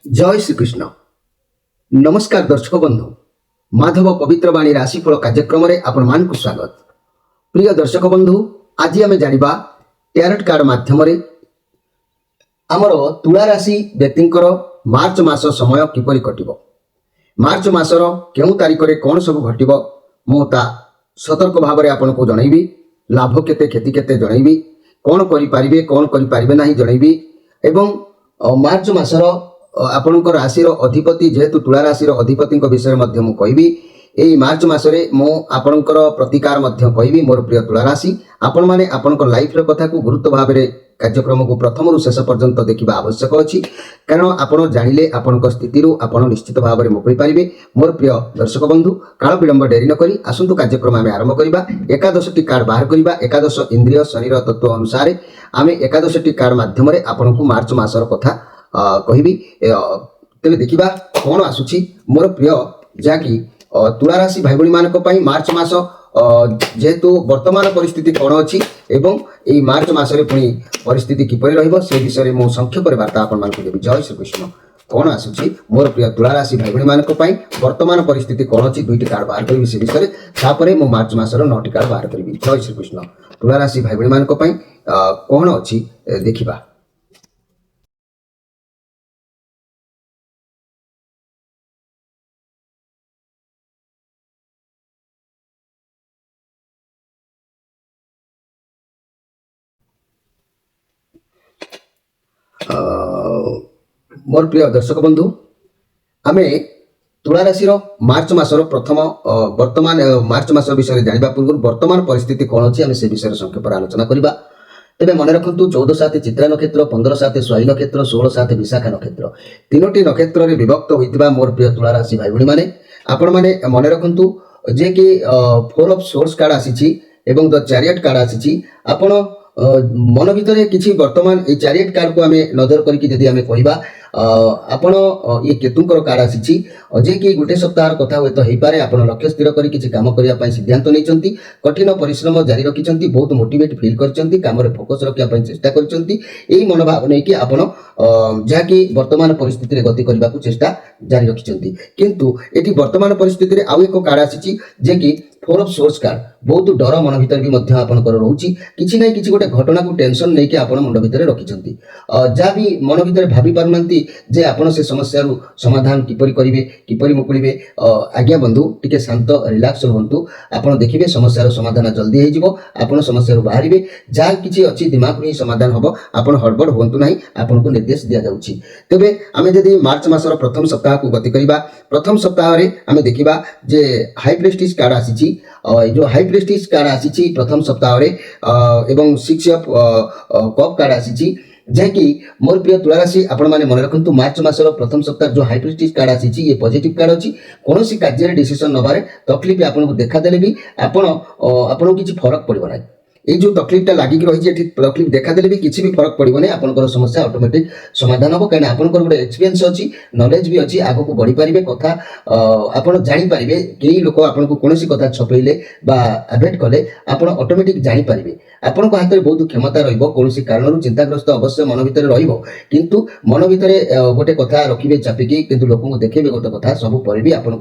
जय श्रीकृष्ण। नमस्कार दर्शक बंधु, माधव पवित्र बाणी राशिफल कार्यक्रम में आपण मानकु स्वागत। प्रिय दर्शक बंधु, आज आम जानिबा टैरोट कार्ड माध्यम आमर तुला राशि व्यक्तिंकर मार्च मास समय किपरि कटिबो, मार्च मासर केउ तारिख रे कोन सब घटिबो मु ता सतर्क भाव में आपको जनइबी। लाभ केते क्षति केते जनइबी, कोन करि पारिबे कोन करि पारिबे नाही जनइबी। एवं मार्च मासर आपणकर राशि अधिपति जेहेतु तुला राशि अधिपति विषय कहि एई मार्च मासरे मो आपणकर प्रतिकार कहि। मोर प्रिय तुला राशि, आपण माने आपणकर लाइफ कथा को गुरुत्व भाव में कार्यक्रम को प्रथम रु शेष पर्यंत देखा आवश्यक अच्छी, कारण आपण जानिले आपणक स्थिति आपण निश्चित भाव में मुकुली पारिबे। मोर प्रिय दर्शक बंधु, काल विलंब डेरी न करी आसंतु कार्यक्रम आम आरंभ करबा। 11टी कार्ड बाहर करबा। 11 इंद्रिय शरीर तत्व अनुसार आम 11टी कार्ड माध्यम आपनको मार्च मासर कथा कहि। तेरे देखा कौन आसुची मोर प्रिय जहाँकि तुला राशि भाई भाई मान मार्च मास जेहेतु वर्तमान परिस्थिति कौन अच्छी एवं यही मार्च मसरे पुणी परिस्थिति किपरि रहिबो से विषय में संक्षेप वार्ता आपण मानक देवी। जय श्रीकृष्ण। कौन आसुची मोर प्रिय तुला राशि भाई भाई मान वर्तमान परिस्थिति कौन अच्छी 2टी कार्ड बाहर करी से विषय तापर मो मार्च मसर 9टी कार्ड बाहर करी। जय श्रीकृष्ण। तुला राशि भाई भाई मान कौन अच्छी देखा। मोर प्रिय दर्शक बंधु, आम तुला राशि मार्च मासर प्रथम वर्तमान मार्च मास विषय जाना पूर्व वर्तमान परिस्थिति कौन अच्छी आम से विषय संक्षेप आलोचना करवा। तेरे मन रखु 14/7 चित्रा नक्षत्र, 15/7 स्वाई नक्षत्र, 16/7 विशाखा नक्षत्र, 3टी नक्षत्र में विभक्त होता मोर प्रिय तुला राशि भाई भाई मैंने आपण मैंने मन रखु जे कि 4 ऑफ सोर्स कार्ड आसी एवं द चैरियट कार्ड आसी। आपण मन भितर किसी वर्तमान ये चैरियट कार्ड को आम नजर करके कहवा आपण ये केतुंकर कार्ड आसी जे कि गोटे सप्ताह कथा हुए तो हो पारे आप लक्ष्य स्थिर कर किसी काम करने सिद्धांत नहीं कठिन परिश्रम जारी रखिंट बहुत मोटिवेट फिल कर काम फोकस रखा चेष्टा कर मनोभाव नहीं आप जहाँकि वर्तमान परिस्थिति गति करने को चेष्टा जारी रखिंट। किंतु ये वर्तमान परिस्थिति आउ एक कार्ड आसी जे कि 4 ऑफ सोर्स कार्ड बहुत डर मन भीतर भी आपंकर रोचे किसी ना कि गोटे घटना को टेंशन नहीं कि आप मुंड भितर रखिंट जहाँ भी मन भीतर भाभी पारना जे आपण से समस्या समाधान किपरि करिवे किपरि मुकुलिबे। आज्ञा बंधु टिके शांत रिलैक्स रहंतु, आपण देखिबे समस्या समाधान जल्दी हो जिवो। आपण समस्या बाहरिबे जहाँ किछि अछि दिमाग रे समाधान हबो। आपण हड़बड़ होंतु नाही, आपण को निर्देश दिया जाउछि। तबे आमे जदि मार्च मासर प्रथम सप्ताह को गति करिबा, प्रथम सप्ताह रे आमे देखिबा जे हाई प्रेस्टीज कार्ड आसीछि। जो हाई प्रेस्टीज कार्ड आसीछि प्रथम सप्ताह रे एवं 6 ऑफ कप कार्ड आसीछि जहाँकि मोर प्रिय तुला राशि आपण मैंने मन रखु मार्च मासर प्रथम सप्ताह जो हाई प्रेस्टीज कार्ड आसी ये पॉजिटिव कार्ड अच्छी कौन सी कार्य डिसीजन नबार तकलीफ आपको देखादेले भी आपको किसी फरक पड़ो ना। ये जो तकलीफटा लगिक रही तकलीफ देखादेले भी किसी भी फरक पड़ो ना। आपंकर समस्या ऑटोमेटिक समाधान हम कहीं आपंकर गोटे एक्सपीरियंस अच्छी नॉलेज भी अच्छी आग को बढ़ी पारे कथा आप जानीपारे कई लोक आपको कौन कथा छपेले अभेड कले आप ऑटोमेटिक जानीपारे। आपण हाथ में बहुत क्षमता रोन कारण चिंताग्रस्त अवश्य मन भितर किंतु मन भितर गोटे कथा रखिए चापिकी किंतु लोक देखे गोटे कथा सब पर भी आपण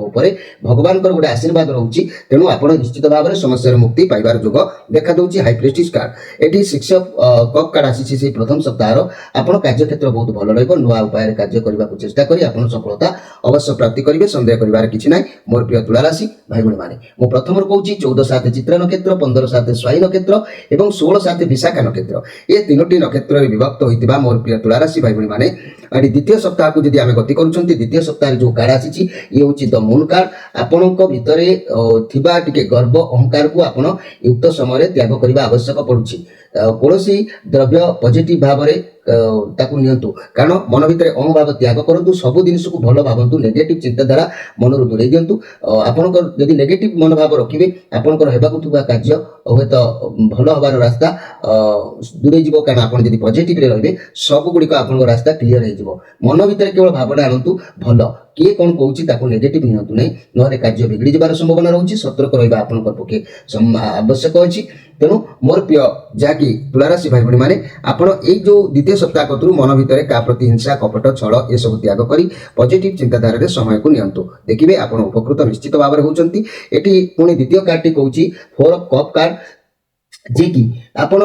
भगवान गोटे आशीर्वाद रोचे। तेणु आप निश्चित भाव में समस्या मुक्ति पाइबार जोग देखा दूसरी हाई प्रेस्टीज कार्ड। ये 6 ऑफ कप कार्ड आसी से प्रथम सप्ताह आपन कार्यक्षेत्र बहुत भल रहा। नुआ उपाय कार्य करने को चेष्टा करी आप सफलता अवश्य प्राप्ति करेंगे, संदेह कर किसी ना। मोर प्रिय तुला राशि भाई भाई मैंने मु प्रथम कहूँ 14/7 चित्रा नक्षत्र, 15/7 स्वाई नक्षत्र एवं 16/7 विशाखा नक्षत्र, ये 3टी नक्षत्र में विभक्त होता मोर प्रिय तुला राशि भाई भाई मैंने द्वितीय सप्ताह को जब आम गति करुँच द्वितीय सप्ताह जो कार्ड आसी ये हूँ द मून कार्ड। आपण भितर टिके गर्व अहंकार को आप युक्त समय त्याग करने आवश्यक पड़ुछि। कौन द्रव्य पॉजिटिव भाव में ताकू नियंतु, कारण मन भितर अहंभाव त्याग करूँ। सब जिनिस को भल भावतु, नेगेटिव चिंताधारा मन दूरे दिंतु। आपंकर यदि नेगेटिव मनोभाव रखिए आपंकर होगा कार्य हे तो भल हबार रास्ता दूरे जीव, कारण आप पॉजिटिव रे सब गुड़िक आप रास्ता क्लीयर हो। मन भितर केवल भावना आणतु भल किए कौन कहूँ नेगेटिव नियंतु नहीं, ना कार्य बिगड़ी जबार संभावना रोचे। सतर्क रहा आपंकर पक्षे आवश्यक अच्छी। तेणु मोर प्रिय जहाँकि ଯାହାକି ତୁଳାରାଶି ଭାଇ ଭଉଣୀମାନେ ଆପଣ ଏଇ ଯେଉଁ ଦ୍ୱିତୀୟ ସପ୍ତାହ କତରୁ ମନ ଭିତରେ କାହା ପ୍ରତି ହିଂସା କପଟ ଛଳ ଏସବୁ ତ୍ୟାଗ କରି ପଜିଟିଭ ଚିନ୍ତାଧାରାରେ ସମୟକୁ ନିଅନ୍ତୁ, ଦେଖିବେ ଆପଣ ଉପକୃତ ନିଶ୍ଚିତ ଭାବରେ ହେଉଛନ୍ତି। ଏଠି ପୁଣି ଦ୍ୱିତୀୟ କାର୍ଡଟି କହୁଛି 4 ଅଫ୍ କପ୍ କାର୍ଡ, ଯିଏକି ଆପଣ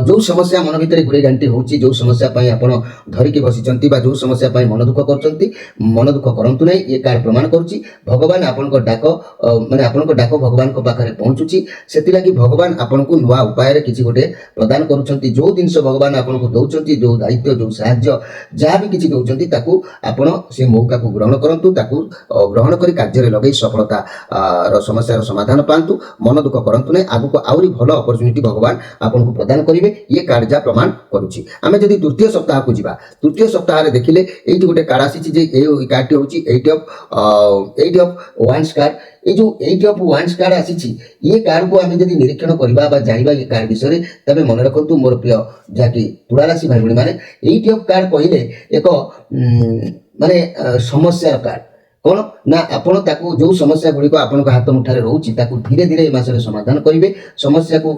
ଯେଉଁ ସମସ୍ୟା ମନ ଭିତରେ ଗୁଡ଼େ ଘାଣ୍ଟି ହେଉଛି, ଯେଉଁ ସମସ୍ୟା ପାଇଁ ଆପଣ ଧରିକି ବସିଛନ୍ତି ବା ଯେଉଁ ସମସ୍ୟା ପାଇଁ ମନ ଦୁଃଖ କରୁଛନ୍ତି, ମନ ଦୁଃଖ କରନ୍ତୁ ନାହିଁ। ଏ କାର୍ଡ ପ୍ରମାଣ କରୁଛି ଭଗବାନ ଆପଣଙ୍କ ଡାକ ମାନେ ଆପଣଙ୍କ ଡାକ ଭଗବାନଙ୍କ ପାଖରେ ପହଞ୍ଚୁଛି। ସେଥିଲାଗି ଭଗବାନ ଆପଣଙ୍କୁ ନୂଆ ଉପାୟରେ କିଛି ଗୋଟେ ପ୍ରଦାନ କରୁଛନ୍ତି। ଯେଉଁ ଜିନିଷ ଭଗବାନ ଆପଣଙ୍କୁ ଦେଉଛନ୍ତି, ଯେଉଁ ଦାୟିତ୍ୱ, ଯେଉଁ ସାହାଯ୍ୟ ଯାହା ବି କିଛି ଦେଉଛନ୍ତି, ତାକୁ ଆପଣ ସେ ମୌକାକୁ ଗ୍ରହଣ କରନ୍ତୁ। ତାକୁ ଗ୍ରହଣ କରି କାର୍ଯ୍ୟରେ ଲଗାଇ ସଫଳତାର ସମସ୍ୟାର ସମାଧାନ ପାଆନ୍ତୁ। ମନ ଦୁଃଖ କରନ୍ତୁ ନାହିଁ। ଆଗକୁ ଆହୁରି ଭଲ ଅପରଚ୍ୟୁନିଟି ଭଗବାନ ଆପଣଙ୍କୁ ପ୍ରଦାନ କରିବେ, ଇଏ କାର୍ଡ ଯାହା ପ୍ରମାଣ କରୁଛି। ଆମେ ଯଦି ତୃତୀୟ ସପ୍ତାହକୁ ଯିବା, ତୃତୀୟ ସପ୍ତାହରେ ଦେଖିଲେ ଏଇଠି ଗୋଟେ କାର୍ଡ ଆସିଛି ଯେ ଏଇ କାର୍ଡଟି ହେଉଛି 8 ଅଫ୍ ୱାନ୍ସ କାର୍ଡ। এই যে 8 অফ ওয়ান্স কার্ড আসিছি, ইয়ে কার্ডକୁ ଆମେ ଯଦି ନିରୀକ୍ଷଣ କରିବା ବା ଜାଣିବା ଏ କାର୍ଡ ବିଷୟରେ, ତେବେ ମନେ ରଖନ୍ତୁ ମୋର ପ୍ରିୟ ଯାହାକି ତୁଳା ରାଶି ଭାଇ ଭଉଣୀମାନେ, 8 ଅଫ୍ କାର୍ଡ କହିଲେ ଏକ ମାନେ ସମସ୍ୟାର କାର୍ଡ। କ'ଣ ନା ଆପଣ ତାକୁ ଯେଉଁ ସମସ୍ୟା ଗୁଡ଼ିକ ଆପଣଙ୍କ ହାତ ମୁଠାରେ ରହୁଛି ତାକୁ ଧୀରେ ଧୀରେ ଏ ମାସରେ ସମାଧାନ କରିବେ। ସମସ୍ୟାକୁ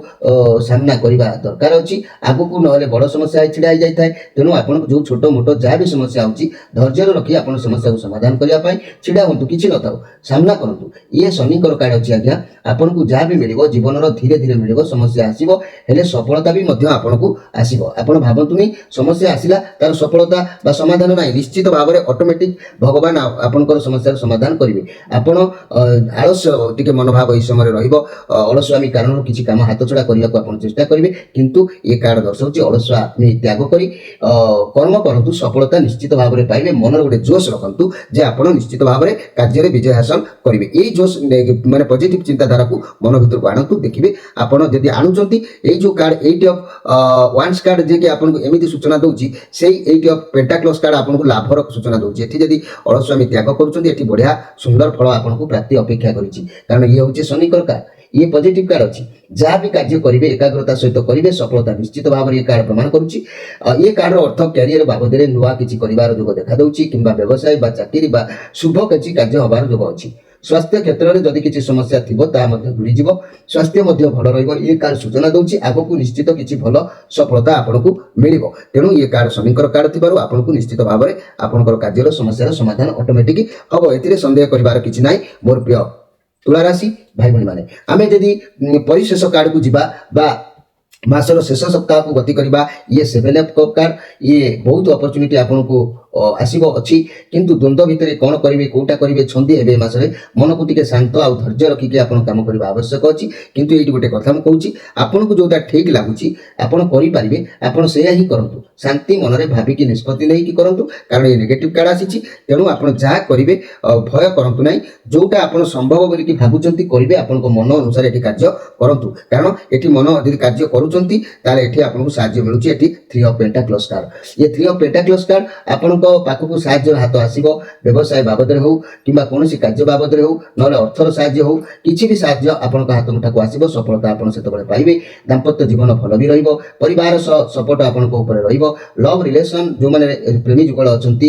ସାମ୍ନା କରିବା ଦରକାର ଅଛି, ଆଗକୁ ନହେଲେ ବଡ଼ ସମସ୍ୟା ଛିଡ଼ା ହେଇଯାଇଥାଏ। ତେଣୁ ଆପଣଙ୍କୁ ଯେଉଁ ଛୋଟ ମୋଟ ଯାହା ବି ସମସ୍ୟା ହେଉଛି ଧୈର୍ଯ୍ୟ ରଖି ଆପଣ ସମସ୍ୟାକୁ ସମାଧାନ କରିବା ପାଇଁ ଛିଡ଼ା ହୁଅନ୍ତୁ। କିଛି ନଥାଉ, ସାମ୍ନା କରନ୍ତୁ। ଇଏ ଶନିଙ୍କର କାର୍ଡ ଅଛି ଆଜ୍ଞା। ଆପଣଙ୍କୁ ଯାହା ବି ମିଳିବ ଜୀବନର ଧୀରେ ଧୀରେ ମିଳିବ। ସମସ୍ୟା ଆସିବ, ହେଲେ ସଫଳତା ବି ମଧ୍ୟ ଆପଣଙ୍କୁ ଆସିବ। ଆପଣ ଭାବନ୍ତୁନି ସମସ୍ୟା ଆସିଲା ତାର ସଫଳତା ବା ସମାଧାନ ନାହିଁ। ନିଶ୍ଚିତ ଭାବରେ ଅଟୋମେଟିକ୍ ଭଗବାନ ଆପଣଙ୍କର ସମସ୍ୟାର ସମାଧାନ କରିବେ। ଆପଣ ଆଳସ୍ୟ ଟିକେ ମନୋଭାବ ଏହି ସମୟରେ ରହିବ। ଅଳସୁଆମୀ କାରଣରୁ କିଛି କାମ ହାତଛଡ଼ା କରିବାକୁ ଆପଣ ଚେଷ୍ଟା କରିବେ, କିନ୍ତୁ ଏ କାର୍ଡ ଦର୍ଶାଉଛି ଅଳସୁଆମୀ ତ୍ୟାଗ କରି କର୍ମ କରନ୍ତୁ, ସଫଳତା ନିଶ୍ଚିତ ଭାବରେ ପାଇବେ। ମନର ଗୋଟେ ଜୋଶ ରଖନ୍ତୁ ଯେ ଆପଣ ନିଶ୍ଚିତ ଭାବରେ କାର୍ଯ୍ୟରେ ବିଜୟ ହାସଲ କରିବେ। ଏଇ ଜୋଶ ମାନେ ପଜିଟିଭ ଚିନ୍ତାଧାରାକୁ ମନ ଭିତରକୁ ଆଣନ୍ତୁ, ଦେଖିବେ ଆପଣ ଯଦି ଆଣୁଛନ୍ତି। ଏଇ ଯେଉଁ କାର୍ଡ 8 ଅଫ୍ ୱାନ୍ସ କାର୍ଡ ଯିଏକି ଆପଣଙ୍କୁ ଏମିତି ସୂଚନା ଦେଉଛି, ସେଇ 8 ଅଫ୍ ପେଣ୍ଟାକ୍ଲସ୍ କାର୍ଡ ଆପଣଙ୍କୁ ଲାଭର ସୂଚନା ଦେଉଛି। ଏଠି ଯଦି ଅଳସୁଆମୀ ତ୍ୟାଗ କରୁଛନ୍ତି, ଏଠି ବଢ଼ିଆ ସୁନ୍ଦର ଫଳ ଆପଣଙ୍କୁ ପ୍ରାପ୍ତି ଅପେକ୍ଷା କରିଛି। କାରଣ ଇଏ ହେଉଛି ଶନିଙ୍କର କାର୍ଡ, ଇଏ ପଜିଟିଭ କାର୍ଡ ଅଛି। ଯାହା ବି କାର୍ଯ୍ୟ କରିବେ ଏକାଗ୍ରତା ସହିତ କରିବେ, ସଫଳତା ନିଶ୍ଚିତ ଭାବରେ ଏ କାର୍ଡ ପ୍ରମାଣ କରୁଛି। ଏ କାର୍ଡର ଅର୍ଥ କ୍ୟାରିୟର ବାବଦରେ ନୂଆ କିଛି କରିବାର ଯୋଗ ଦେଖାଦେଉଛି, କିମ୍ବା ବ୍ୟବସାୟ ବା ଚାକିରି ବା ଶୁଭ କିଛି କାର୍ଯ୍ୟ ହେବାର ଯୋଗ ଅଛି। ସ୍ୱାସ୍ଥ୍ୟ କ୍ଷେତ୍ରରେ ଯଦି କିଛି ସମସ୍ୟା ଥିବ ତାହା ମଧ୍ୟ ଦୂରୀଯିବ, ସ୍ୱାସ୍ଥ୍ୟ ମଧ୍ୟ ଭଲ ରହିବ। ଏ କାର୍ଡ ସୂଚନା ଦେଉଛି ଆଗକୁ ନିଶ୍ଚିତ କିଛି ଭଲ ସଫଳତା ଆପଣଙ୍କୁ ମିଳିବ। ତେଣୁ ଏ କାର୍ଡ ଶନିଙ୍କର କାର୍ଡ ଥିବାରୁ ଆପଣଙ୍କୁ ନିଶ୍ଚିତ ଭାବରେ ଆପଣଙ୍କର କାର୍ଯ୍ୟର ସମସ୍ୟାର ସମାଧାନ ଅଟୋମେଟିକ୍ ହେବ, ଏଥିରେ ସନ୍ଦେହ କରିବାର କିଛି ନାହିଁ ମୋର ପ୍ରିୟ ତୁଳା ରାଶି ଭାଇ ଭଉଣୀମାନେ। ଆମେ ଯଦି ପରିଶେଷ କାର୍ଡକୁ ଯିବା ବା ମାସର ଶେଷ ସପ୍ତାହକୁ ଗତି କରିବା, ଇଏ 7 ଅଫ୍ କପ୍ କାର୍ଡ। ଇଏ ବହୁତ ଅପରଚ୍ୟୁନିଟି ଆପଣଙ୍କୁ ଆସିବ ଅଛି, କିନ୍ତୁ ଦ୍ୱନ୍ଦ୍ୱ ଭିତରେ କ'ଣ କରିବେ କେଉଁଟା କରିବେ ଛନ୍ଦି ହେବେ। ଏ ମାସରେ ମନକୁ ଟିକେ ଶାନ୍ତ ଆଉ ଧୈର୍ଯ୍ୟ ରଖିକି ଆପଣ କାମ କରିବା ଆବଶ୍ୟକ ଅଛି। କିନ୍ତୁ ଏଇଠି ଗୋଟେ କଥା ମୁଁ କହୁଛି, ଆପଣଙ୍କୁ ଯେଉଁଟା ଠିକ୍ ଲାଗୁଛି ଆପଣ କରିପାରିବେ, ଆପଣ ସେଇଆ ହିଁ କରନ୍ତୁ। ଶାନ୍ତି ମନରେ ଭାବିକି ନିଷ୍ପତ୍ତି ନେଇକି କରନ୍ତୁ, କାରଣ ଏ ନେଗେଟିଭ କାର୍ଡ ଆସିଛି। ତେଣୁ ଆପଣ ଯାହା କରିବେ ଭୟ କରନ୍ତୁ ନାହିଁ। ଯେଉଁଟା ଆପଣ ସମ୍ଭବ ବୋଲିକି ଭାବୁଛନ୍ତି କରିବେ, ଆପଣଙ୍କ ମନ ଅନୁସାରେ ଏଠି କାର୍ଯ୍ୟ କରନ୍ତୁ। କାରଣ ଏଠି ମନ ଯଦି କାର୍ଯ୍ୟ କରୁଛନ୍ତି ତାହେଲେ ଏଠି ଆପଣଙ୍କୁ ସାହାଯ୍ୟ ମିଳୁଛି। ଏଠି 3 ଅଫ୍ ପେଣ୍ଟାକ୍ଲସ୍ କାର୍ଡ। ଏ 3 ଅଫ୍ ପେଣ୍ଟାକ୍ଲସ୍ କାର୍ଡ ଆପଣଙ୍କ ପାଖକୁ ସାହାଯ୍ୟର ହାତ ଆସିବ। ବ୍ୟବସାୟ ବାବଦରେ ହେଉ କିମ୍ବା କୌଣସି କାର୍ଯ୍ୟ ବାବଦରେ ହେଉ, ନହେଲେ ଅର୍ଥର ସାହାଯ୍ୟ ହେଉ, କିଛି ବି ସାହାଯ୍ୟ ଆପଣଙ୍କ ହାତ ମୁଠାକୁ ଆସିବ। ସଫଳତା ଆପଣ ସେତେବେଳେ ପାଇବେ। ଦାମ୍ପତ୍ୟ ଜୀବନ ଭଲ ବି ରହିବ, ପରିବାର ସହ ସପୋର୍ଟ ଆପଣଙ୍କ ଉପରେ ରହିବ। ଲଭ୍ ରିଲେସନ୍ ଯେଉଁମାନେ ପ୍ରେମୀ ଯୁଗଳ ଅଛନ୍ତି,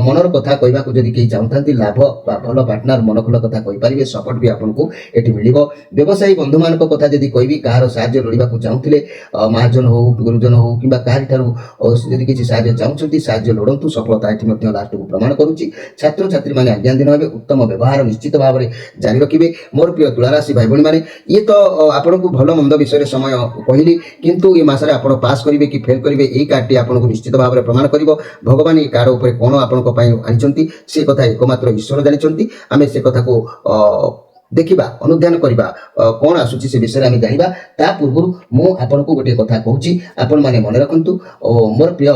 ମନର କଥା କହିବାକୁ ଯଦି କେହି ଚାହୁଁଥାନ୍ତି, ଲାଭ ବା ଭଲ ପାର୍ଟନର ମନ ଖୋଲା କଥା କହିପାରିବେ, ସପୋର୍ଟ ବି ଆପଣଙ୍କୁ ଏଠି ମିଳିବ। ବ୍ୟବସାୟୀ ବନ୍ଧୁମାନଙ୍କ କଥା ଯଦି କହିବି, କାହାର ସାହାଯ୍ୟ ଲୋଡ଼ିବାକୁ ଚାହୁଁଥିଲେ, ମହାଜନ ହେଉ ଗୁରୁଜନ ହେଉ କିମ୍ବା କାହାରିଠାରୁ ଯଦି କିଛି ସାହାଯ୍ୟ ଚାହୁଁଛନ୍ତି, ସାହାଯ୍ୟ ଲୋଡ଼ନ୍ତୁ। ସଫଳତା ଏଠି ମଧ୍ୟ ଲାଷ୍ଟକୁ ପ୍ରମାଣ କରୁଛି। ଛାତ୍ରଛାତ୍ରୀମାନେ ଆଜ୍ଞାଧୀନ ହେବେ, ଉତ୍ତମ ବ୍ୟବହାର ନିଶ୍ଚିତ ଭାବରେ ଜାରି ରଖିବେ। ମୋର ପ୍ରିୟ ତୁଳାରାଶି ଭାଇ ଭଉଣୀମାନେ, ଇଏ ତ ଆପଣଙ୍କୁ ଭଲ ମନ୍ଦ ବିଷୟରେ ସମୟ କହିଲି, କିନ୍ତୁ ଏ ମାସରେ ଆପଣ ପାସ୍ କରିବେ କି ଫେଲ୍ କରିବେ ଏଇ କାର୍ଡଟି ଆପଣଙ୍କୁ ନିଶ୍ଚିତ ଭାବରେ ପ୍ରମାଣ କରିବ। ଭଗବାନ ଏ କାର୍ଡ ଉପରେ କ'ଣ ଆପଣଙ୍କ ପାଇଁ ଆଣିଛନ୍ତି ସେ କଥା ଏକମାତ୍ର ଈଶ୍ୱର ଜାଣିଛନ୍ତି। ଆମେ ସେ କଥାକୁ ଦେଖିବା, ଅନୁଧ୍ୟାନ କରିବା, କ'ଣ ଆସୁଛି ସେ ବିଷୟରେ ଆମେ ଜାଣିବା। ତା ପୂର୍ବରୁ ମୁଁ ଆପଣଙ୍କୁ ଗୋଟିଏ କଥା କହୁଛି, ଆପଣମାନେ ମନେ ରଖନ୍ତୁ। ମୋର ପ୍ରିୟ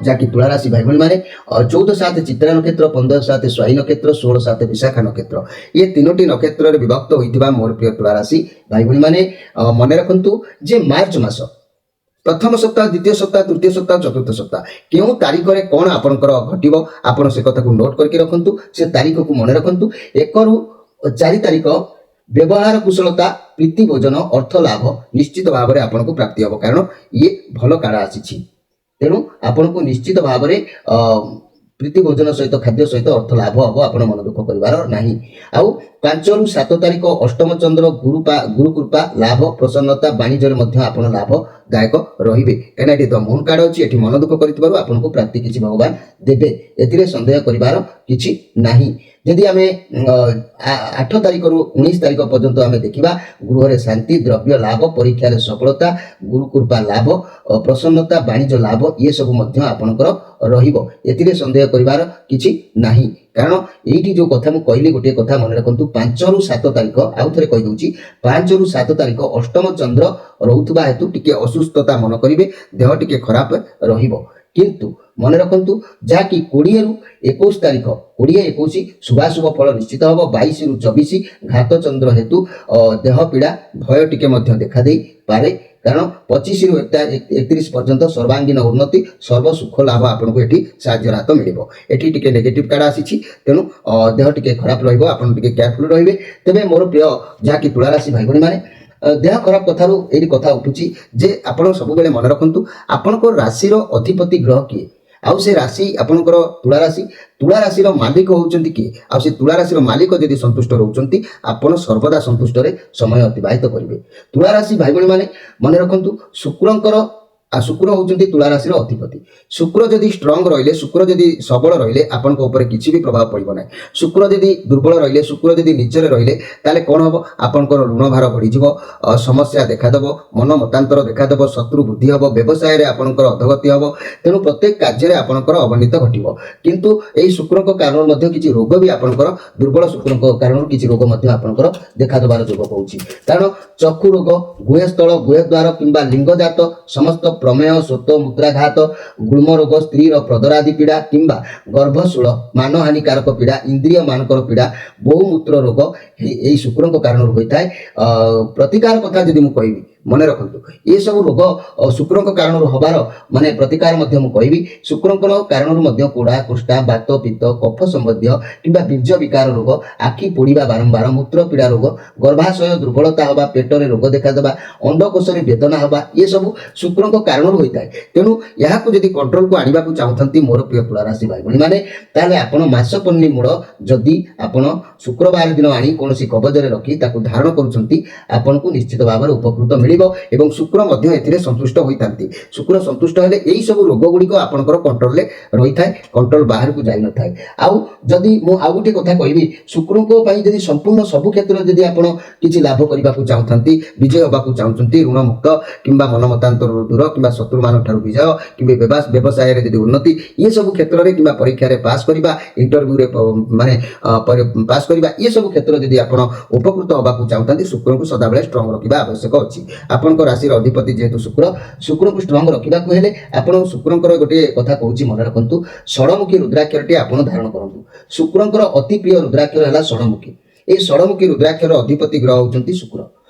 ଯାହାକି ତୁଳା ରାଶି ଭାଇ ଭଉଣୀମାନେ, 14/7 ଚିତ୍ରା ନକ୍ଷତ୍ର, 15/7 ସ୍ୱାୟୀ ନକ୍ଷତ୍ର, 16/7 ବିଶାଖା ନକ୍ଷତ୍ର, ଏ 3ଟି ନକ୍ଷତ୍ରରେ ବିଭକ୍ତ ହୋଇଥିବା ମୋର ପ୍ରିୟ ତୁଳା ରାଶି ଭାଇ ଭଉଣୀମାନେ, ମନେ ରଖନ୍ତୁ ଯେ ମାର୍ଚ୍ଚ ମାସ ପ୍ରଥମ ସପ୍ତାହ, ଦ୍ୱିତୀୟ ସପ୍ତାହ, ତୃତୀୟ ସପ୍ତାହ, ଚତୁର୍ଥ ସପ୍ତାହ କେଉଁ ତାରିଖରେ କ'ଣ ଆପଣଙ୍କର ଘଟିବ, ଆପଣ ସେ କଥାକୁ ନୋଟ୍ କରିକି ରଖନ୍ତୁ। ସେ ତାରିଖକୁ ମନେ ରଖନ୍ତୁ। 1ରୁ 4 ତାରିଖ ବ୍ୟବହାର କୁଶଳତା, ପ୍ରୀତି ଭୋଜନ, ଅର୍ଥ ଲାଭ ନିଶ୍ଚିତ ଭାବରେ ଆପଣଙ୍କୁ ପ୍ରାପ୍ତି ହେବ, କାରଣ ଇଏ ଭଲ କାର୍ଡ ଆସିଛି। ତେଣୁ ଆପଣଙ୍କୁ ନିଶ୍ଚିତ ଭାବରେ ପ୍ରୀତି ଭୋଜନ ସହିତ ଖାଦ୍ୟ ସହିତ ଅର୍ଥ ଲାଭ ହେବ, ଆପଣ ମନ ଦୁଃଖ କରିବାର ନାହିଁ। ଆଉ ପାଞ୍ଚ ରୁ ସାତ ତାରିଖ ଅଷ୍ଟମ ଚନ୍ଦ୍ର ଗୁରୁ କୃପା ଲାଭ ପ୍ରସନ୍ନତା ବାଣିଜ୍ୟରେ ମଧ୍ୟ ଆପଣ ଲାଭଦାୟକ ରହିବେ। କାହିଁକିନା ଏଠି ଦ ମୁନ୍ କାର୍ଡ ଅଛି, ଏଠି ମନ ଦୁଃଖ କରିଥିବାରୁ ଆପଣଙ୍କୁ ପ୍ରାପ୍ତି କିଛି ଭଗବାନ ଦେବେ, ଏଥିରେ ସନ୍ଦେହ କରିବାର କିଛି ନାହିଁ। ଯଦି ଆମେ 8 ତାରିଖରୁ 19 ତାରିଖ ପର୍ଯ୍ୟନ୍ତ ଆମେ ଦେଖିବା, ଗୃହରେ ଶାନ୍ତି, ଦ୍ରବ୍ୟ ଲାଭ, ପରୀକ୍ଷାରେ ସଫଳତା, ଗୁରୁ କୃପା ଲାଭ, ପ୍ରସନ୍ନତା ବାଣିଜ୍ୟ ଲାଭ ଇଏ ସବୁ ମଧ୍ୟ ଆପଣଙ୍କର ରହିବ, ଏଥିରେ ସନ୍ଦେହ କରିବାର କିଛି ନାହିଁ। କାରଣ ଏଇଠି ଯୋଉ କଥା ମୁଁ କହିଲି ଗୋଟିଏ କଥା ମନେ ରଖନ୍ତୁ, 5 ରୁ 7 ତାରିଖ ଆଉ ଥରେ କହିଦେଉଛି, 5 ରୁ 7 ତାରିଖ ଅଷ୍ଟମ ଚନ୍ଦ୍ର ରହୁଥିବା ହେତୁ ଟିକେ ଅସୁସ୍ଥତା ମନ କରିବେ, ଦେହ ଟିକେ ଖରାପ ରହିବ। କିନ୍ତୁ ମନେ ରଖନ୍ତୁ ଯାହାକି 20 ରୁ 21 ତାରିଖ 20-21 ଶୁଭାଶୁଭ ଫଳ ନିଶ୍ଚିତ ହେବ। 22 ରୁ 24 ଘାତ ଚନ୍ଦ୍ର ହେତୁ ଦେହ ପୀଡ଼ା ଭୟ ଟିକେ ମଧ୍ୟ ଦେଖାଦେଇପାରେ। କାରଣ 25 ରୁ 31 ପର୍ଯ୍ୟନ୍ତ ସର୍ବାଙ୍ଗୀନ ଉନ୍ନତି, ସର୍ବ ସୁଖ ଲାଭ ଆପଣଙ୍କୁ ଏଠି ସାହାଯ୍ୟର ହାତ ମିଳିବ। ଏଠି ଟିକେ ନେଗେଟିଭ କାର୍ଡ ଆସିଛି, ତେଣୁ ଦେହ ଟିକେ ଖରାପ ରହିବ, ଆପଣ ଟିକେ କେୟାରଫୁଲ ରହିବେ। ତେବେ ମୋର ପ୍ରିୟ ଯାହାକି ତୁଳା ରାଶି ଭାଇ ଭଉଣୀ ମାନେ, ଦେହ ଖରାପ କଥାରୁ ଏଇଠି କଥା ଉଠୁଛି ଯେ ଆପଣ ସବୁବେଳେ ମନେ ରଖନ୍ତୁ ଆପଣଙ୍କ ରାଶିର ଅଧିପତି ଗ୍ରହ କିଏ, ଆଉ ସେ ରାଶି ଆପଣଙ୍କର ତୁଳା ରାଶିର ମାଲିକ ହେଉଛନ୍ତି କିଏ, ଆଉ ସେ ତୁଳା ରାଶିର ମାଲିକ ଯଦି ସନ୍ତୁଷ୍ଟ ରହୁଛନ୍ତି ଆପଣ ସର୍ବଦା ସନ୍ତୁଷ୍ଟରେ ସମୟ ଅତିବାହିତ କରିବେ। ତୁଳା ରାଶି ଭାଇ ଭଉଣୀ ମାନେ ମନେ ରଖନ୍ତୁ ଶୁକ୍ର ହେଉଛନ୍ତି ତୁଳା ରାଶିର ଅଧିପତି। ଶୁକ୍ର ଯଦି ଷ୍ଟ୍ରଙ୍ଗ ରହିଲେ, ଶୁକ୍ର ଯଦି ସବଳ ରହିଲେ ଆପଣଙ୍କ ଉପରେ କିଛି ବି ପ୍ରଭାବ ପଡ଼ିବ ନାହିଁ। ଶୁକ୍ର ଯଦି ଦୁର୍ବଳ ରହିଲେ, ଶୁକ୍ର ଯଦି ନିଚରେ ରହିଲେ, ତାହେଲେ କ'ଣ ହେବ, ଆପଣଙ୍କର ଋଣ ଭାର ବଢ଼ିଯିବ, ସମସ୍ୟା ଦେଖାଦେବ, ମନ ମତାନ୍ତର ଦେଖାଦେବ, ଶତ୍ରୁ ବୃଦ୍ଧି ହେବ, ବ୍ୟବସାୟରେ ଆପଣଙ୍କର ଅଧୋଗତି ହେବ। ତେଣୁ ପ୍ରତ୍ୟେକ କାର୍ଯ୍ୟରେ ଆପଣଙ୍କର ଅବନୀତ ଘଟିବ। କିନ୍ତୁ ଏହି ଶୁକ୍ରଙ୍କ କାରଣରୁ ମଧ୍ୟ କିଛି ରୋଗ ବି ଆପଣଙ୍କର, ଦୁର୍ବଳ ଶୁକ୍ରଙ୍କ କାରଣରୁ କିଛି ରୋଗ ମଧ୍ୟ ଆପଣଙ୍କର ଦେଖାଦେବାର ଯୋଗ କହୁଛି। କାରଣ ଚକ୍ଷୁ ରୋଗ, ଗୁହସ୍ଥଳ, ଗୁହଦ୍ୱାର କିମ୍ବା ଲିଙ୍ଗଜାତ ସମସ୍ତ ପ୍ରମେୟ, ସ୍ୱତ, ମୁଦ୍ରାଘାତ, ଗୁଳ୍ମ ରୋଗ, ସ୍ତ୍ରୀର ପ୍ରଦରାଦି ପୀଡ଼ା କିମ୍ବା ଗର୍ଭଶୂଳ ମାନହାନିକାରକ ପୀଡ଼ା, ଇନ୍ଦ୍ରିୟ ମାନଙ୍କର ପୀଡ଼ା, ବହୁମୂତ୍ର ରୋଗ ଏହି ଶୁକ୍ରଙ୍କ କାରଣରୁ ହୋଇଥାଏ। ପ୍ରତିକାର କଥା ଯଦି ମୁଁ କହିବି, ମନେ ରଖନ୍ତୁ ଏସବୁ ରୋଗ ଶୁକ୍ରଙ୍କ କାରଣରୁ ହେବାର ମାନେ ପ୍ରତିକାର ମଧ୍ୟ ମୁଁ କହିବି। ଶୁକ୍ରଙ୍କର କାରଣରୁ ମଧ୍ୟ କୋଢ଼ା, କୁଷ୍ଠା, ବାତ, ପିତ୍ତ, କଫ ସମ୍ବନ୍ଧୀୟ କିମ୍ବା ବୀର୍ଯ୍ୟ ବିକାର ରୋଗ, ଆଖି ପୋଡ଼ିବା ବାରମ୍ବାର, ମୂତ୍ରପୀଡ଼ା ରୋଗ, ଗର୍ଭାଶୟ ଦୁର୍ବଳତା ହେବା, ପେଟରେ ରୋଗ ଦେଖାଦେବା, ଅଣ୍ଡକୋଷରେ ବେଦନା ହେବା ଏସବୁ ଶୁକ୍ରଙ୍କ କାରଣରୁ ହୋଇଥାଏ। ତେଣୁ ଏହାକୁ ଯଦି କଣ୍ଟ୍ରୋଲକୁ ଆଣିବାକୁ ଚାହୁଁଛନ୍ତି ମୋର ପ୍ରିୟ ତୁଳା ରାଶି ଭାଇ ଭଉଣୀ ମାନେ, ତାହେଲେ ଆପଣ ମାସପନ୍ନୀ ମୂଳ ଯଦି ଆପଣ ଶୁକ୍ରବାର ଦିନ ଆଣି କୌଣସି କବଜରେ ରଖି ତାକୁ ଧାରଣ କରୁଛନ୍ତି, ଆପଣଙ୍କୁ ନିଶ୍ଚିତ ଭାବରେ ଉପକୃତ ମିଳିବ ଏବଂ ଶୁକ୍ର ମଧ୍ୟ ଏଥିରେ ସନ୍ତୁଷ୍ଟ ହୋଇଥାନ୍ତି। ଶୁକ୍ର ସନ୍ତୁଷ୍ଟ ହେଲେ ଏହି ସବୁ ରୋଗ ଗୁଡ଼ିକ ଆପଣଙ୍କର କଣ୍ଟ୍ରୋଲରେ ରହିଥାଏ, କଣ୍ଟ୍ରୋଲ ବାହାରକୁ ଯାଇନଥାଏ। ଆଉ ଯଦି ମୁଁ ଆଉ ଗୋଟିଏ କଥା କହିବି, ଶୁକ୍ରଙ୍କ ପାଇଁ ଯଦି ସମ୍ପୂର୍ଣ୍ଣ ସବୁ କ୍ଷେତ୍ରରେ ଯଦି ଆପଣ କିଛି ଲାଭ କରିବାକୁ ଚାହୁଁଛନ୍ତି, ବିଜୟ ହେବାକୁ ଚାହୁଁଛନ୍ତି, ଋଣମୁକ୍ତ କିମ୍ବା ମନମତାନ୍ତରରୁ ଦୂର କିମ୍ବା ଶତ୍ରୁମାନଙ୍କ ଠାରୁ ବିଜୟ କିମ୍ବା ବ୍ୟବସାୟରେ ଯଦି ଉନ୍ନତି ଏସବୁ କ୍ଷେତ୍ରରେ କିମ୍ବା ପରୀକ୍ଷାରେ ପାସ୍ କରିବା, ଇଣ୍ଟରଭ୍ୟୁରେ ମାନେ ପାସ୍ କରିବା ଏସବୁ କ୍ଷେତ୍ରରେ ଯଦି ଆପଣ ଉପକୃତ ହେବାକୁ ଚାହୁଁଛନ୍ତି, ଶୁକ୍ରଙ୍କୁ ସଦାବେଳେ ଷ୍ଟ୍ରଙ୍ଗ ରଖିବା ଆବଶ୍ୟକ ଅଛି। ଆପଣଙ୍କ ରାଶିର ଅଧିପତି ଯେହେତୁ ଶୁକ୍ରଙ୍କୁ ଷ୍ଟ୍ରଙ୍ଗ ରଖିବାକୁ ହେଲେ ଆପଣ ଶୁକ୍ରଙ୍କର ଗୋଟିଏ କଥା କହୁଛି ମନେ ରଖନ୍ତୁ, ଷଡ଼ମୁଖୀ ରୁଦ୍ରାକ୍ଷରଟି ଆପଣ ଧାରଣ କରନ୍ତୁ। ଶୁକ୍ରଙ୍କର ଅତି ପ୍ରିୟ ରୁଦ୍ରାକ୍ଷର ହେଲା ଷଡ଼ମୁଖୀ। ଏହି ଷଡ଼ମୁଖୀ ରୁଦ୍ରାକ୍ଷର ଅଧିପତି ଗ୍ରହ ହେଉଛନ୍ତି ଶୁକ୍ର।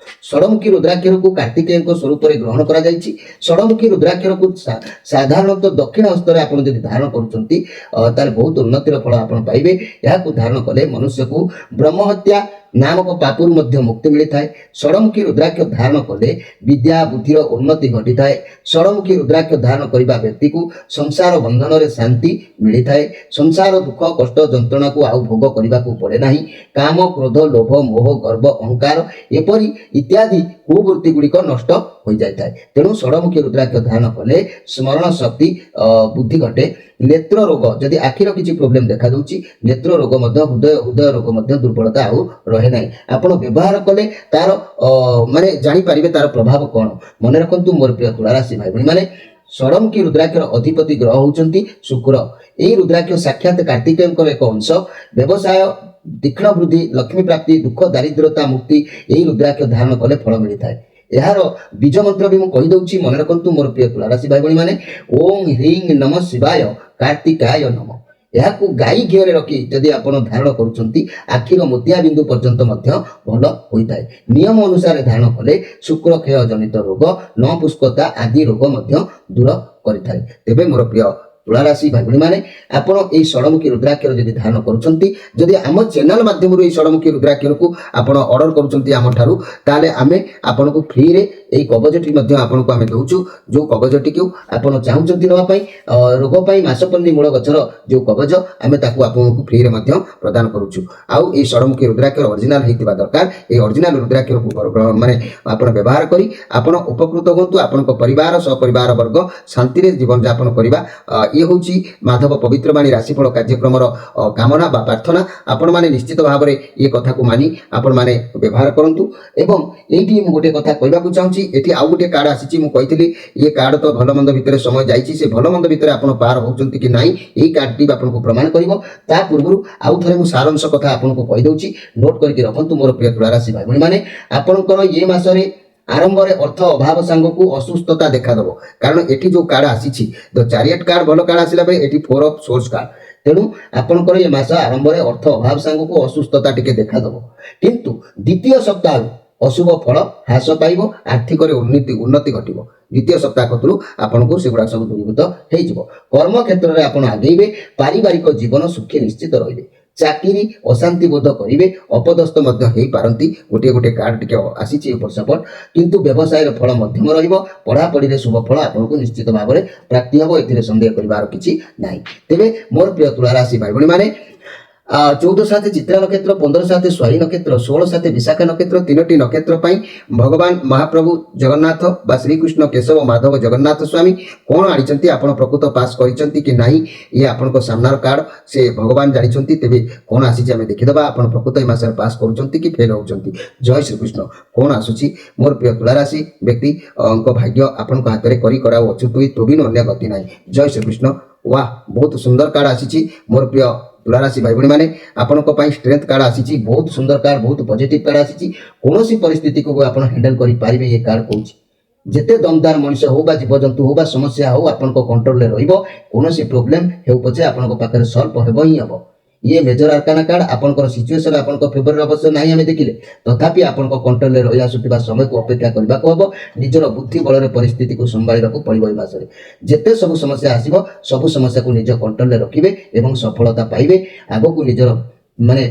ଷଡ଼ମୁଖୀ ରୁଦ୍ରାକ୍ଷରକୁ କାର୍ତ୍ତିକେୟଙ୍କ ସ୍ୱରୂପରେ ଗ୍ରହଣ କରାଯାଇଛି। ଷଡ଼ମୁଖୀ ରୁଦ୍ରାକ୍ଷରକୁ ସାଧାରଣତଃ ଦକ୍ଷିଣ ହସ୍ତରେ ଆପଣ ଯଦି ଧାରଣ କରୁଛନ୍ତି ତାହେଲେ ବହୁତ ଉନ୍ନତିର ଫଳ ଆପଣ ପାଇବେ। ଏହାକୁ ଧାରଣ କଲେ ମନୁଷ୍ୟକୁ ବ୍ରହ୍ମହତ୍ୟା ନାମକ ପାପରୁ ମଧ୍ୟ ମୁକ୍ତି ମିଳିଥାଏ। ଷଡ଼ମୁଖୀ ରୁଦ୍ରାକ୍ଷ ଧାରଣ କଲେ ବିଦ୍ୟା ବୁଦ୍ଧିର ଉନ୍ନତି ଘଟିଥାଏ। ଷଡ଼ମୁଖୀ ରୁଦ୍ରାକ୍ଷ ଧାରଣ କରିବା ବ୍ୟକ୍ତିକୁ ସଂସାର ବନ୍ଧନରେ ଶାନ୍ତି ମିଳିଥାଏ। ସଂସାର ଦୁଃଖ କଷ୍ଟ ଯନ୍ତ୍ରଣାକୁ ଆଉ ଭୋଗ କରିବାକୁ ପଡ଼େ ନାହିଁ। କାମ, କ୍ରୋଧ, ଲୋଭ, ମୋହ, ଗର୍ବ, ଅହଙ୍କାର ଏପରି ଇତ୍ୟାଦି କୁବୃତ୍ତି ଗୁଡ଼ିକ ନଷ୍ଟ ହୋଇଯାଇଥାଏ। ତେଣୁ ଷଡ଼ମୁଖୀ ରୁଦ୍ରାକ୍ଷ ଧାରଣ କଲେ ସ୍ମରଣ ଶକ୍ତି ବୁଦ୍ଧି ଘଟେ। ନେତ୍ର ରୋଗ, ଯଦି ଆଖିର କିଛି ପ୍ରୋବ୍ଲେମ ଦେଖାଯାଉଛି, ନେତ୍ର ରୋଗ ମଧ୍ୟ ହୃଦୟ ରୋଗ ମଧ୍ୟ ଦୁର୍ବଳତା ଆଉ ରହେ ନାହିଁ। ଆପଣ ବ୍ୟବହାର କଲେ ତାର ମାନେ ଜାଣିପାରିବେ ତାର ପ୍ରଭାବ କ'ଣ। ମନେ ରଖନ୍ତୁ ମୋର ପ୍ରିୟ ତୁଳା ରାଶି ଭାଇ ଭଉଣୀ ମାନେ, ଷଡ଼ମୁଖୀ ରୁଦ୍ରାକ୍ଷର ଅଧିପତି ଗ୍ରହ ହେଉଛନ୍ତି ଶୁକ୍ର। ଏହି ରୁଦ୍ରାକ୍ଷ ସାକ୍ଷାତ କାର୍ତ୍ତିକେୟଙ୍କର ଏକ ଅଂଶ। ବ୍ୟବସାୟ ତୀକ୍ଷ୍ଣ ବୃଦ୍ଧି, ଲକ୍ଷ୍ମୀ ପ୍ରାପ୍ତି, ଦୁଃଖ ଦାରିଦ୍ରତା ମୁକ୍ତି ଏହି ରୁଦ୍ରାକ୍ଷ ଧାରଣ କଲେ ଫଳ ମିଳିଥାଏ। ଏହାର ବୀଜ ମନ୍ତ୍ର ବି ମୁଁ କହିଦେଉଛି, ମନେ ରଖନ୍ତୁ ମୋର ପ୍ରିୟ ତୁଳା ରାଶି ଭାଇ ଭଉଣୀ ମାନେ, ଓಂ ହ୍ରିଂ ନମ ଶିବାୟ କାର୍ତ୍ତିକାୟ ନମ। ଏହାକୁ ଗାଈ ଘିଅରେ ରଖି ଯଦି ଆପଣ ଧାରଣ କରୁଛନ୍ତି, ଆଖିର ମୋତିଆ ବିନ୍ଦୁ ପର୍ଯ୍ୟନ୍ତ ମଧ୍ୟ ଭଲ ହୋଇଥାଏ। ନିୟମ ଅନୁସାରେ ଧାରଣ କଲେ ଶୁକ୍ରକ୍ଷୟ ଜନିତ ରୋଗ, ନପୁଷ୍ପତା ଆଦି ରୋଗ ମଧ୍ୟ ଦୂର କରିଥାଏ। ତେବେ ମୋର ପ୍ରିୟ ତୁଳା ରାଶି ଭାଇ ଭଉଣୀମାନେ ଆପଣ ଏଇ ଷଡ଼ମୁଖୀ ରୁଦ୍ରାକ୍ଷର ଯଦି ଧାରଣ କରୁଛନ୍ତି, ଯଦି ଆମ ଚ୍ୟାନେଲ ମାଧ୍ୟମରୁ ଏଇ ଷଡ଼ମୁଖୀ ରୁଦ୍ରାକ୍ଷରକୁ ଆପଣ ଅର୍ଡର କରୁଛନ୍ତି ଆମଠାରୁ, ତାହେଲେ ଆମେ ଆପଣଙ୍କୁ ଫ୍ରିରେ ଏଇ କବଚଟି ମଧ୍ୟ ଆପଣଙ୍କୁ ଆମେ ଦେଉଛୁ। ଯେଉଁ କବଚଟିକୁ ଆପଣ ଚାହୁଁଛନ୍ତି ନେବା ପାଇଁ, ରୋଗ ପାଇଁ ମାସପଲ୍ଲୀ ମୂଳ ଗଛର ଯେଉଁ କବଚ, ଆମେ ତାକୁ ଆପଣଙ୍କୁ ଫ୍ରିରେ ମଧ୍ୟ ପ୍ରଦାନ କରୁଛୁ। ଆଉ ଏଇ ଷଡ଼ମୁଖୀ ରୁଦ୍ରାକ୍ଷର ଅରିଜିନାଲ ହେଇଥିବା ଦରକାର। ଏଇ ଅରିଜିନାଲ ରୁଦ୍ରାକ୍ଷରକୁ ମାନେ ଆପଣ ବ୍ୟବହାର କରି ଆପଣ ଉପକୃତ ହୁଅନ୍ତୁ। ଆପଣଙ୍କ ପରିବାର ସହପରିବାର ବର୍ଗ ଶାନ୍ତିରେ ଜୀବନଯାପନ କରିବା, ଇଏ ହେଉଛି ମାଧବ ପବିତ୍ରବାଣୀ ରାଶିଫଳ କାର୍ଯ୍ୟକ୍ରମର କାମନା ବା ପ୍ରାର୍ଥନା। ଆପଣମାନେ ନିଶ୍ଚିତ ଭାବରେ ଏ କଥାକୁ ମାନି ଆପଣମାନେ ବ୍ୟବହାର କରନ୍ତୁ। ଏବଂ ଏଇଠି ମୁଁ ଗୋଟେ କଥା କହିବାକୁ ଚାହୁଁଛି, ଏଠି ଆଉ ଗୋଟେ କାର୍ଡ ଆସିଛି। ମୁଁ କହିଥିଲି ଏ କାର୍ଡ ତ ଭଲ ମନ୍ଦ ଭିତରେ ସମୟ ଯାଇଛି, ସେ ଭଲ ମନ୍ଦ ଭିତରେ ଆପଣ ପାର ହେଉଛନ୍ତି କି ନାହିଁ ଏଇ କାର୍ଡଟି ଆପଣଙ୍କୁ ପ୍ରମାଣ କରିବ। ତା ପୂର୍ବରୁ ଆଉ ଥରେ ମୁଁ ସାରାଂଶ କଥା ଆପଣଙ୍କୁ କହିଦେଉଛି, ନୋଟ୍ କରିକି ରଖନ୍ତୁ ମୋର ପ୍ରିୟ ତୁଳା ରାଶି ଭାଇ ଭଉଣୀମାନେ। ଆପଣଙ୍କର ଏ ମାସରେ ଆରମ୍ଭରେ ଅର୍ଥ ଅଭାବ ସାଙ୍ଗକୁ ଅସୁସ୍ଥତା ଦେଖାଦେବ। କାରଣ ଏଠି ଯେଉଁ କାର୍ଡ ଆସିଛି, ଦ ଚାରିଏଟ୍ କାର୍ଡ ଭଲ କାର୍ଡ ଆସିଲା ପରେ ଏଠି 4 ଅଫ୍ ସୋର୍ସ କାର୍ଡ। ତେଣୁ ଆପଣଙ୍କର ଏ ମାସ ଆରମ୍ଭରେ ଅର୍ଥ ଅଭାବ ସାଙ୍ଗକୁ ଅସୁସ୍ଥତା ଟିକେ ଦେଖାଦେବ, କିନ୍ତୁ ଦ୍ୱିତୀୟ ସପ୍ତାହରୁ ଅଶୁଭ ଫଳ ହ୍ରାସ ପାଇବ, ଆର୍ଥିକରେ ଉନ୍ନତି ଘଟିବ। ଦ୍ୱିତୀୟ ସପ୍ତାହ କତରୁ ଆପଣଙ୍କୁ ସେଗୁଡ଼ାକ ସବୁ ଦୂରୀଭୂତ ହେଇଯିବ। କର୍ମ କ୍ଷେତ୍ରରେ ଆପଣ ଆଗେଇବେ, ପାରିବାରିକ ଜୀବନ ସୁଖୀ ନିଶ୍ଚିତ ରହିବେ। ଚାକିରି ଅଶାନ୍ତି ବୋଧ କରିବେ, ଅପଦସ୍ଥ ମଧ୍ୟ ହେଇପାରନ୍ତି। ଗୋଟିଏ କାର୍ଡ ଟିକେ ଆସିଛି ଏପଟ ସେପଟ, କିନ୍ତୁ ବ୍ୟବସାୟର ଫଳ ମଧ୍ୟମ ରହିବ। ପଢ଼ାପଢ଼ିରେ ଶୁଭ ଫଳ ଆପଣଙ୍କୁ ନିଶ୍ଚିତ ଭାବରେ ପ୍ରାପ୍ତି ହେବ, ଏଥିରେ ସନ୍ଦେହ କରିବାର କିଛି ନାହିଁ। ତେବେ ମୋର ପ୍ରିୟ ତୁଳା ରାଶି ଭାଇ ଭଉଣୀମାନେ, 14 ସାତ ଚିତ୍ରା ନକ୍ଷତ୍ର, 15 ସାତ ସ୍ୱାରୀ ନକ୍ଷତ୍ର, 16 ସାତ ବିଶାଖା ନକ୍ଷତ୍ର, 3ଟି ନକ୍ଷତ୍ର ପାଇଁ ଭଗବାନ ମହାପ୍ରଭୁ ଜଗନ୍ନାଥ ବା ଶ୍ରୀକୃଷ୍ଣ କେଶବ ମାଧବ ଜଗନ୍ନାଥ ସ୍ୱାମୀ କ'ଣ ଆଣିଛନ୍ତି, ଆପଣ ପ୍ରକୃତ ପାସ୍ କରିଛନ୍ତି କି ନାହିଁ, ଇଏ ଆପଣଙ୍କ ସାମ୍ନାର କାର୍ଡ, ସେ ଭଗବାନ ଜାଣିଛନ୍ତି। ତେବେ କ'ଣ ଆସିଛି ଆମେ ଦେଖିଦେବା। ଆପଣ ପ୍ରକୃତ ଏ ମାସରେ ପାସ୍ କରୁଛନ୍ତି କି ଫେଲ୍ ହେଉଛନ୍ତି। ଜୟ ଶ୍ରୀକୃଷ୍ଣ। କ'ଣ ଆସୁଛି ମୋର ପ୍ରିୟ ତୁଳା ରାଶି ବ୍ୟକ୍ତି, ଭାଗ୍ୟ ଆପଣଙ୍କ ହାତରେ କରି କରାଉ ଅଚ୍ୟୁତ ହୋଇ ତୋ ବିନୁ ଅନ୍ୟ ଗତି ନାହିଁ। ଜୟ ଶ୍ରୀକୃଷ୍ଣ। ୱାହ, ବହୁତ ସୁନ୍ଦର କାର୍ଡ ଆସିଛି ମୋର ପ୍ରିୟ ତୁଳା ରାଶି ଭାଇ ଭଉଣୀମାନେ। ଆପଣଙ୍କ ପାଇଁ ଷ୍ଟ୍ରେଂଥ କାର୍ଡ ଆସିଛି, ବହୁତ ସୁନ୍ଦର କାର୍ଡ, ବହୁତ ପଜିଟିଭ କାର୍ଡ ଆସିଛି। କୌଣସି ପରିସ୍ଥିତିକୁ ଆପଣ ହ୍ୟାଣ୍ଡେଲ କରିପାରିବେ, ଏ କାର୍ଡ କହୁଛି। ଯେତେ ଦମଦାର ମଣିଷ ହଉ ବା ଜୀବଜନ୍ତୁ ହଉ ବା ସମସ୍ୟା ହଉ, ଆପଣଙ୍କ କଣ୍ଟ୍ରୋଲରେ ରହିବ। କୌଣସି ପ୍ରୋବ୍ଲେମ ହେଉ ପଛେ ଆପଣଙ୍କ ପାଖରେ ସଲ୍ଭ ହେବ ହିଁ ହେବ। ଇଏ ମେଜର ଆର୍କାନା କାର୍ଡ। ଆପଣଙ୍କର ସିଚୁଏସନ ଆପଣଙ୍କ ଫେଭରରେ ଅବଶ୍ୟ ନାହିଁ ଆମେ ଦେଖିଲେ, ତଥାପି ଆପଣଙ୍କ କଣ୍ଟ୍ରୋଲରେ ରହି ଆସୁଥିବା ସମୟକୁ ଅପେକ୍ଷା କରିବାକୁ ହେବ। ନିଜର ବୁଦ୍ଧି ବଳରେ ପରିସ୍ଥିତିକୁ ସମ୍ଭାଳିବାକୁ ପଡ଼ିବ। ଏ ମାସରେ ଯେତେ ସବୁ ସମସ୍ୟା ଆସିବ, ସବୁ ସମସ୍ୟାକୁ ନିଜ କଣ୍ଟ୍ରୋଲରେ ରଖିବେ ଏବଂ ସଫଳତା ପାଇବେ। ଆଗକୁ ନିଜର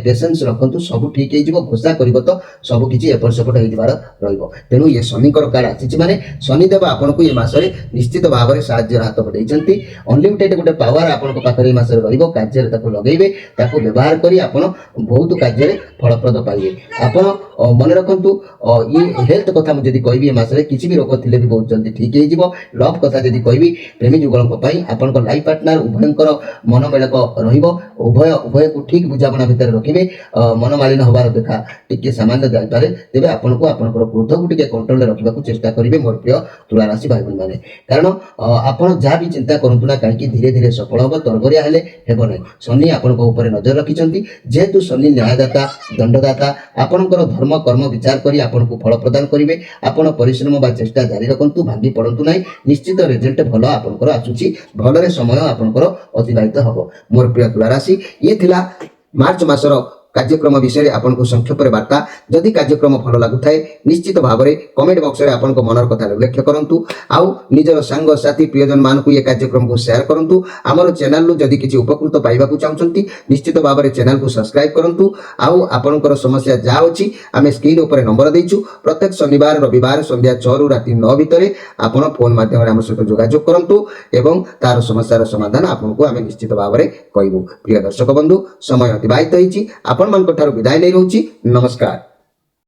ପେସେନ୍ସ ରଖନ୍ତୁ, ସବୁ ଠିକ୍ ହେଇଯିବ। ଘୋଷା କରିବ ତ ସବୁ କିଛି ଏପଟ ସେପଟ ହେଇଯିବାର ରହିବ। ତେଣୁ ଇଏ ଶନିଙ୍କର କାର୍ଡ ଆସିଛି, ମାନେ ଶନିଦେବ ଆପଣଙ୍କୁ ଏ ମାସରେ ନିଶ୍ଚିତ ଭାବରେ ସାହାଯ୍ୟର ହାତ ବଢ଼େଇଛନ୍ତି। ଅନଲିମିଟେଡ୍ ଗୋଟେ ପାୱାର ଆପଣଙ୍କ ପାଖରେ ଏ ମାସରେ ରହିବ। କାର୍ଯ୍ୟରେ ତାକୁ ଲଗେଇବେ, ତାକୁ ବ୍ୟବହାର କରି ଆପଣ ବହୁତ କାର୍ଯ୍ୟରେ ଫଳପ୍ରଦ ପାଇବେ। ଆପଣ ମନେ ରଖନ୍ତୁ, ଇଏ ହେଲ୍ଥ କଥା ମୁଁ ଯଦି କହିବି, ଏ ମାସରେ କିଛି ବି ରୋଗ ଥିଲେ ବି ବହୁତ ଜଲ୍ଦି ଠିକ୍ ହେଇଯିବ। ଲଭ୍ କଥା ଯଦି କହିବି, ପ୍ରେମୀ ଯୁଗଳଙ୍କ ପାଇଁ ଆପଣଙ୍କ ଲାଇଫ୍ ପାର୍ଟନର ଉଭୟଙ୍କର ମନମେଳକ ରହିବ। ଉଭୟକୁ ଠିକ୍ ବୁଝାମଣା ଭିତରେ ରଖିବେ। ମନମାଳିନ ହେବାର ଦେଖା ଟିକେ ସାମାନ୍ୟ ଯାଇପାରେ, ତେବେ ଆପଣଙ୍କୁ ଆପଣଙ୍କର କ୍ରୋଧକୁ ଟିକେ କଣ୍ଟ୍ରୋଲରେ ରଖିବାକୁ ଚେଷ୍ଟା କରିବେ ମୋର ପ୍ରିୟ ତୁଳା ରାଶି ଭାଇ ଭଉଣୀମାନେ। କାରଣ ଆପଣ ଯାହା ବି ଚିନ୍ତା କରନ୍ତୁ ନା କାହିଁକି, ଧୀରେ ଧୀରେ ସଫଳ ହେବ। ତରବରିଆ ହେଲେ ହେବ ନାହିଁ। ଶନି ଆପଣଙ୍କ ଉପରେ ନଜର ରଖିଛନ୍ତି। ଯେହେତୁ ଶନି ନ୍ୟାୟଦାତା, ଦଣ୍ଡଦାତା, ଆପଣଙ୍କର ଧର୍ମ କର୍ମ ବିଚାର କରି ଆପଣଙ୍କୁ ଫଳ ପ୍ରଦାନ କରିବେ। ଆପଣ ପରିଶ୍ରମ ବା ଚେଷ୍ଟା ଜାରି ରଖନ୍ତୁ, ଭାଙ୍ଗି ପଡ଼ନ୍ତୁ ନାହିଁ। ନିଶ୍ଚିତ ରେଜଲ୍ଟ ଭଲ ଆପଣଙ୍କର ଆସୁଛି। ଭଲରେ ସମୟ ଆପଣଙ୍କର ଅତିବାହିତ ହେବ ମୋର ପ୍ରିୟ ତୁଳା ରାଶି। ଇଏ ଥିଲା ମାର୍ଚ୍ଚ ମାସର କାର୍ଯ୍ୟକ୍ରମ ବିଷୟରେ ଆପଣଙ୍କୁ ସଂକ୍ଷେପରେ ବାର୍ତ୍ତା। ଯଦି କାର୍ଯ୍ୟକ୍ରମ ଭଲ ଲାଗୁଥାଏ ନିଶ୍ଚିତ ଭାବରେ କମେଣ୍ଟ ବକ୍ସରେ ଆପଣଙ୍କ ମନର କଥା ଉଲ୍ଲେଖ କରନ୍ତୁ। ଆଉ ନିଜର ସାଙ୍ଗସାଥି ପ୍ରିୟଜନମାନଙ୍କୁ ଏ କାର୍ଯ୍ୟକ୍ରମକୁ ସେୟାର କରନ୍ତୁ। ଆମର ଚ୍ୟାନେଲରୁ ଯଦି କିଛି ଉପକୃତ ପାଇବାକୁ ଚାହୁଁଛନ୍ତି ନିଶ୍ଚିତ ଭାବରେ ଚ୍ୟାନେଲକୁ ସବସ୍କ୍ରାଇବ କରନ୍ତୁ। ଆଉ ଆପଣଙ୍କର ସମସ୍ୟା ଯାହା ଅଛି ଆମେ ସ୍କ୍ରିନ୍ ଉପରେ ନମ୍ବର ଦେଇଛୁ। ପ୍ରତ୍ୟେକ ଶନିବାର ରବିବାର ସନ୍ଧ୍ୟା 6ରୁ ରାତି 9 ଭିତରେ ଆପଣ ଫୋନ୍ ମାଧ୍ୟମରେ ଆମ ସହିତ ଯୋଗାଯୋଗ କରନ୍ତୁ ଏବଂ ତାର ସମସ୍ୟାର ସମାଧାନ ଆପଣଙ୍କୁ ଆମେ ନିଶ୍ଚିତ ଭାବରେ କହିବୁ। ପ୍ରିୟ ଦର୍ଶକ ବନ୍ଧୁ, ସମୟ ଅତିବାହିତ ହେଇଛି। ଆପଣମାନଙ୍କ ଠାରୁ ବିଦାୟ ନେଇ ରହୁଛି। ନମସ୍କାର।